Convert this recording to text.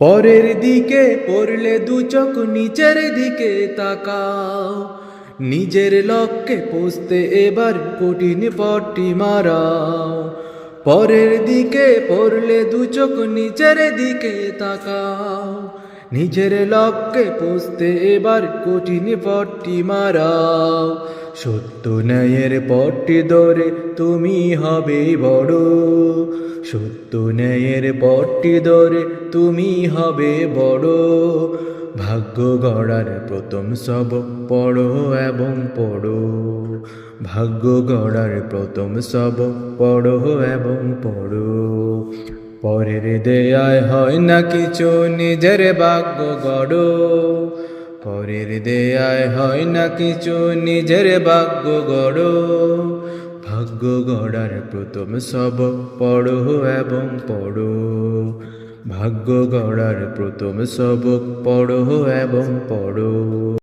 পরের দিকে পড়লে দু চোখ নিচের দিকে তাকাও, নিজের লক্ষ্যে পৌঁছতে এবার কঠিন পথটি মারাও। পরের দিকে পড়লে দু চোখ নিচের দিকে তাকাও, নিজের লক্ষ্যে পৌঁছতে এবার কঠিন পথটি মারাও। সত্য ন্যায়ের পথটি ধরে তুমি হবে বড়, সত্য ন্যায়ের পথটি ধরে তুমি হবে বড়। ভাগ্য গড়ার প্রথম সবক পড়ো এবং পড়ো, ভাগ্য গড়ার প্রথম সবক পড়ো এবং পড়ো। পরের দেয়ায় হয় না কিছু, নিজের ভাগ্য গড়ো। পরের দেয়ায় হয় না কিছু, নিজের ভাগ্য গড়ো। ভাগ্য গড়ার প্রথম সবক পড়ো এবং পড়ো, ভাগ্য গড়ার প্রথম সবক পড়ো এবং পড়ো।